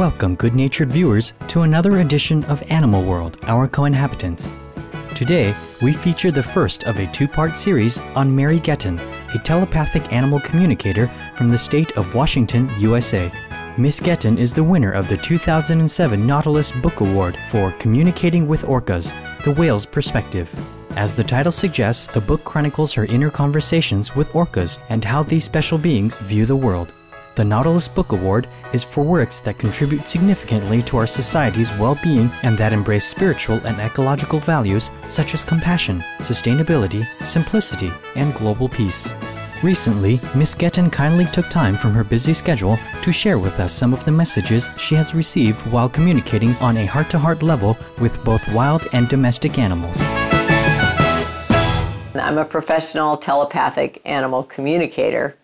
Welcome, good-natured viewers, to another edition of Animal World, Our Co-Inhabitants. Today, we feature the first of a two-part series on Mary Getten, a telepathic animal communicator from the state of Washington, USA. Miss Getten is the winner of the 2007 Nautilus Book Award for Communicating with Orcas, The Whale's Perspective. As the title suggests, the book chronicles her inner conversations with orcas and how these special beings view the world. The Nautilus Book Award is for works that contribute significantly to our society's well-being and that embrace spiritual and ecological values such as compassion, sustainability, simplicity, and global peace. Recently, Miss Getten kindly took time from her busy schedule to share with us some of the messages she has received while communicating on a heart-to-heart level with both wild and domestic animals. I'm a professional telepathic animal communicator.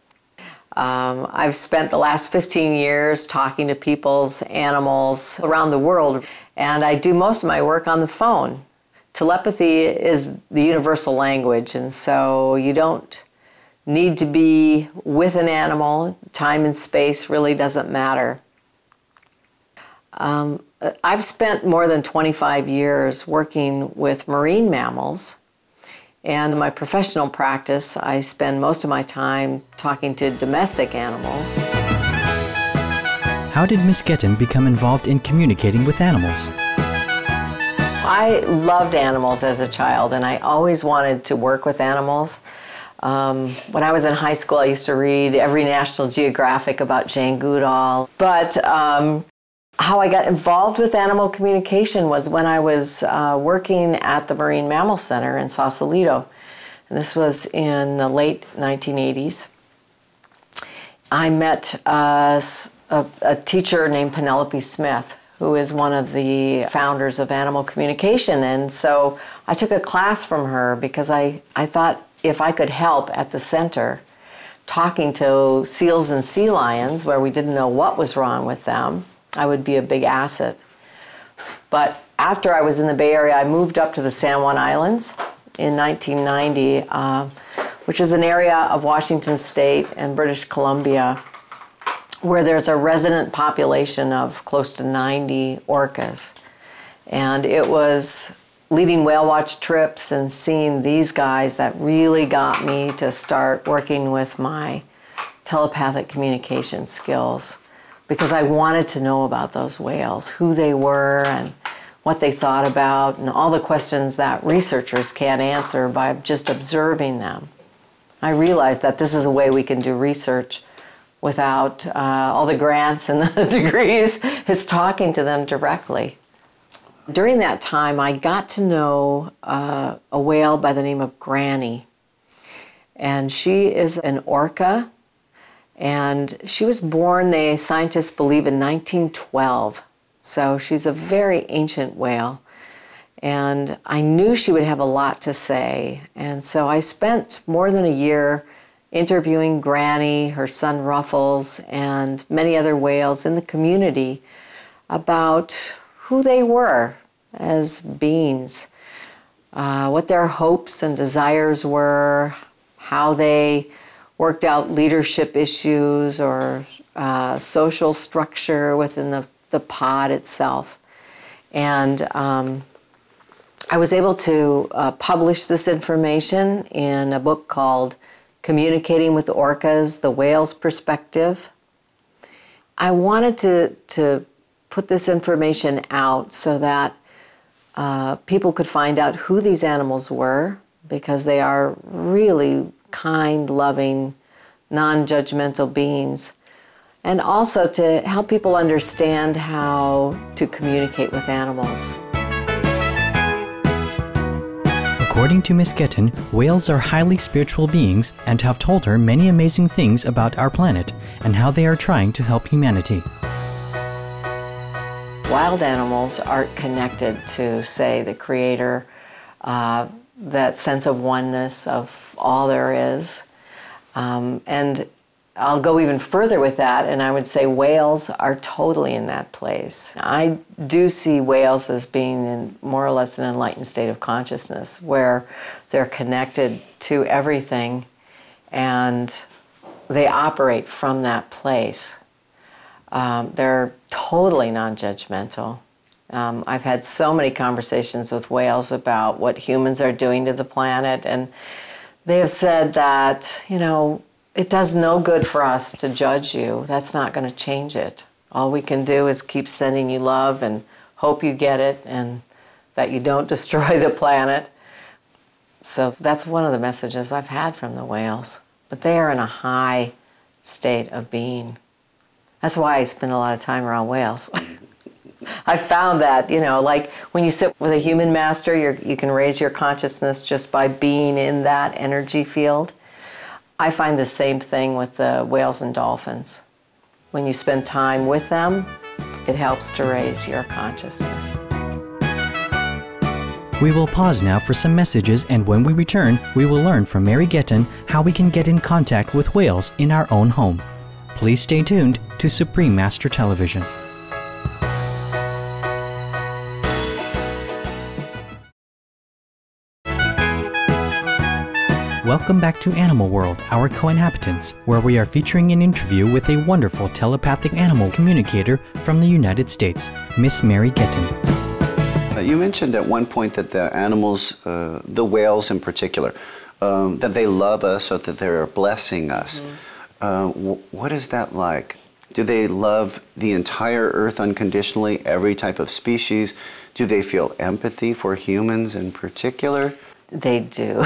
I've spent the last 15 years talking to people's animals around the world, and I do most of my work on the phone. Telepathy is the universal language, and so you don't need to be with an animal. Time and space really doesn't matter. I've spent more than 25 years working with marine mammals. And in my professional practice, I spend most of my time talking to domestic animals. How did Miss Getten become involved in communicating with animals? I loved animals as a child, and I always wanted to work with animals. When I was in high school, I used to read every National Geographic about Jane Goodall. But how I got involved with animal communication was when I was working at the Marine Mammal Center in Sausalito. And this was in the late 1980s. I met a teacher named Penelope Smith, who is one of the founders of animal communication. And so I took a class from her because I thought if I could help at the center talking to seals and sea lions where we didn't know what was wrong with them, I would be a big asset. But after I was in the Bay Area, I moved up to the San Juan Islands in 1990, which is an area of Washington State and British Columbia where there's a resident population of close to 90 orcas. And it was leading whale watch trips and seeing these guys that really got me to start working with my telepathic communication skills, because I wanted to know about those whales, who they were and what they thought about, and all the questions that researchers can't answer by just observing them. I realized that this is a way we can do research without all the grants and the degrees. It's talking to them directly. During that time, I got to know a whale by the name of Granny. And she is an orca. And she was born, the scientists believe, in 1912. So she's a very ancient whale. And I knew she would have a lot to say. And so I spent more than a year interviewing Granny, her son Ruffles, and many other whales in the community about who they were as beings, what their hopes and desires were, how they worked out leadership issues or social structure within the pod itself. And I was able to publish this information in a book called Communicating with Orcas, The Whale's Perspective. I wanted to put this information out so that people could find out who these animals were, because they are really kind, loving, non-judgmental beings, and also to help people understand how to communicate with animals. According to Miss Getten, whales are highly spiritual beings and have told her many amazing things about our planet and how they are trying to help humanity. Wild animals are connected to, say, the Creator, that sense of oneness of all there is. And I'll go even further with that, and I would say whales are totally in that place. I do see whales as being in more or less an enlightened state of consciousness where they're connected to everything and they operate from that place. They're totally non-judgmental. I've had so many conversations with whales about what humans are doing to the planet, and they have said that, it does no good for us to judge you. That's not going to change it. All we can do is keep sending you love and hope you get it and that you don't destroy the planet. So that's one of the messages I've had from the whales. But they are in a high state of being. That's why I spend a lot of time around whales. I found that, like when you sit with a human master, you can raise your consciousness just by being in that energy field. I find the same thing with the whales and dolphins. When you spend time with them, it helps to raise your consciousness. We will pause now for some messages, and when we return, we will learn from Mary Getten how we can get in contact with whales in our own home. Please stay tuned to Supreme Master Television. Welcome back to Animal World, Our Co-Inhabitants, where we are featuring an interview with a wonderful telepathic animal communicator from the United States, Miss Mary Getten. You mentioned at one point that the animals, the whales in particular, that they love us or that they're blessing us. What is that like? Do they love the entire Earth unconditionally, every type of species? Do they feel empathy for humans in particular? They do.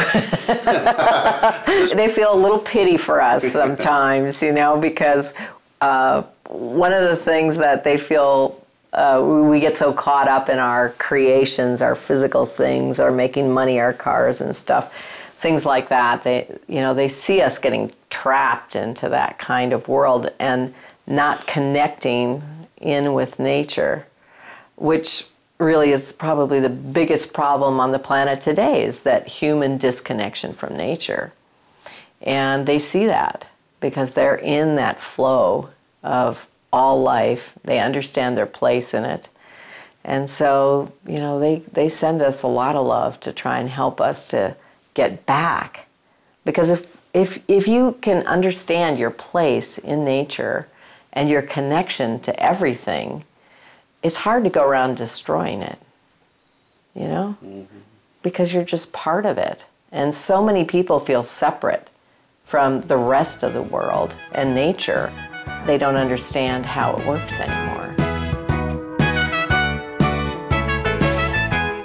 They feel a little pity for us sometimes, because one of the things that they feel, we get so caught up in our creations, our physical things, or making money, our cars and stuff, things like that. They see us getting trapped into that kind of world and not connecting in with nature, which really is probably the biggest problem on the planet today, is that human disconnection from nature. And they see that because they're in that flow of all life. They understand their place in it. And so, they send us a lot of love to try and help us to get back. Because if you can understand your place in nature and your connection to everything, it's hard to go around destroying it, because you're just part of it. And so many people feel separate from the rest of the world and nature. They don't understand how it works anymore.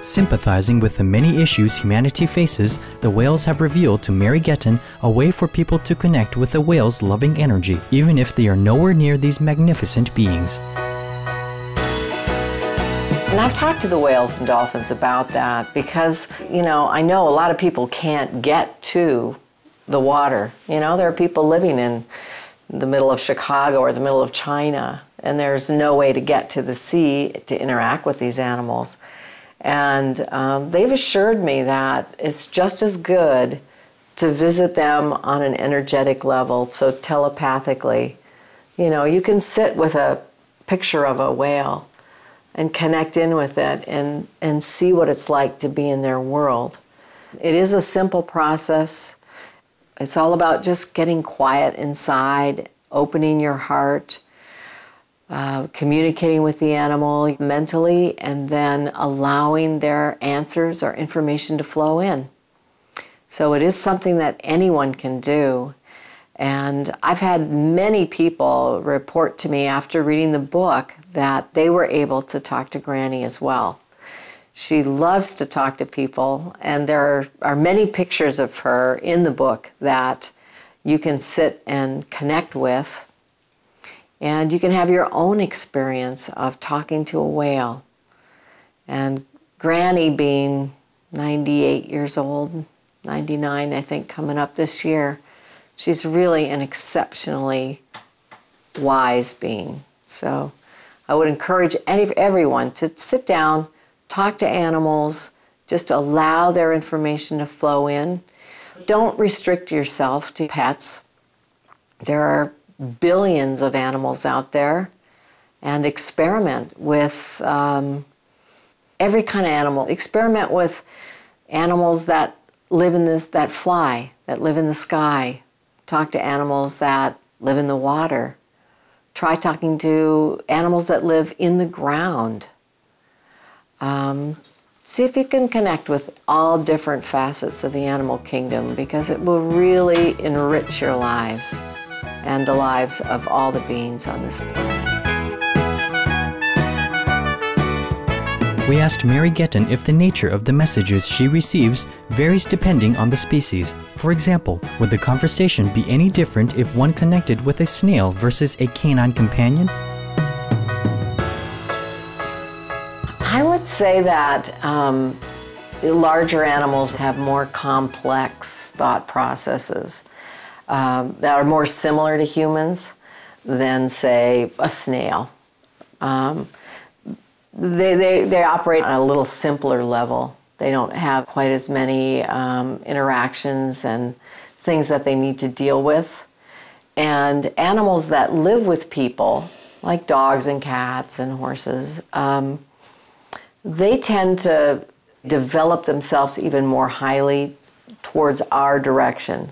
Sympathizing with the many issues humanity faces, the whales have revealed to Mary Getten a way for people to connect with the whales' loving energy, even if they are nowhere near these magnificent beings. And I've talked to the whales and dolphins about that because, I know a lot of people can't get to the water. There are people living in the middle of Chicago or the middle of China, and there's no way to get to the sea to interact with these animals. And they've assured me that it's just as good to visit them on an energetic level, so telepathically. You can sit with a picture of a whale and connect in with it and see what it's like to be in their world. It is a simple process. It's all about just getting quiet inside, opening your heart, communicating with the animal mentally, and then allowing their answers or information to flow in. So it is something that anyone can do. And I've had many people report to me after reading the book that they were able to talk to Granny as well. She loves to talk to people, and there are many pictures of her in the book that you can sit and connect with, and you can have your own experience of talking to a whale. And Granny, being 98 years old, 99 I think, coming up this year, she's really an exceptionally wise being. So I would encourage everyone to sit down, talk to animals, just allow their information to flow in. Don't restrict yourself to pets. There are billions of animals out there, and experiment with every kind of animal. Experiment with animals that live in that fly, that live in the sky. Talk to animals that live in the water. Try talking to animals that live in the ground. See if you can connect with all different facets of the animal kingdom, because it will really enrich your lives and the lives of all the beings on this planet. We asked Mary Getten if the nature of the messages she receives varies depending on the species. For example, would the conversation be any different if one connected with a snail versus a canine companion? I would say that larger animals have more complex thought processes that are more similar to humans than, say, a snail. They operate on a little simpler level. They don't have quite as many interactions and things that they need to deal with. And animals that live with people, like dogs and cats and horses, they tend to develop themselves even more highly towards our direction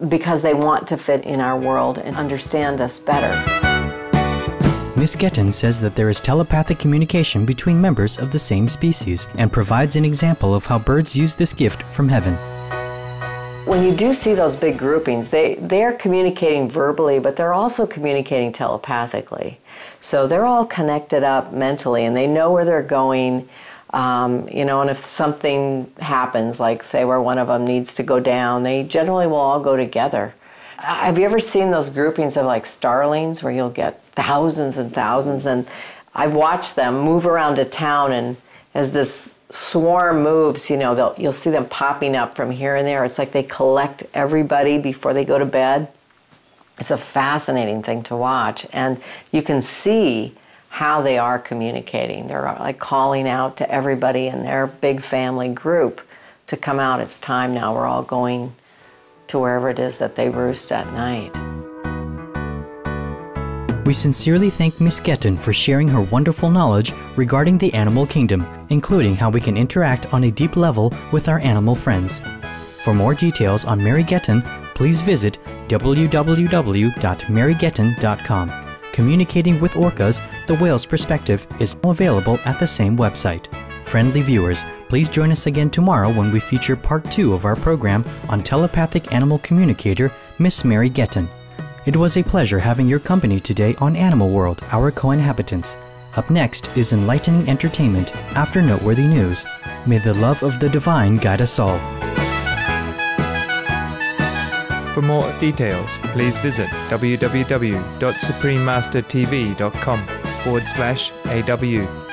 because they want to fit in our world and understand us better. Miss Getten says that there is telepathic communication between members of the same species and provides an example of how birds use this gift from heaven. When you do see those big groupings, they're communicating verbally, but they're also communicating telepathically. So they're all connected up mentally, and they know where they're going. And if something happens, like say where one of them needs to go down, they generally will all go together. Have you ever seen those groupings of like starlings where you'll get thousands and thousands? And I've watched them move around a town, and as this swarm moves, you'll see them popping up from here and there. It's like they collect everybody before they go to bed. It's a fascinating thing to watch, and you can see how they are communicating. They're like calling out to everybody in their big family group to come out. It's time now. We're all going to wherever it is that they roost at night. We sincerely thank Miss Getten for sharing her wonderful knowledge regarding the animal kingdom, including how we can interact on a deep level with our animal friends. For more details on Mary Getten, please visit www.marygetten.com. Communicating with Orcas, the whale's perspective is available at the same website. Friendly viewers, please join us again tomorrow when we feature part 2 of our program on telepathic animal communicator, Miss Mary Getten. It was a pleasure having your company today on Animal World, Our Co-Inhabitants. Up next is enlightening entertainment after noteworthy news. May the love of the divine guide us all. For more details, please visit www.suprememastertv.com/AW.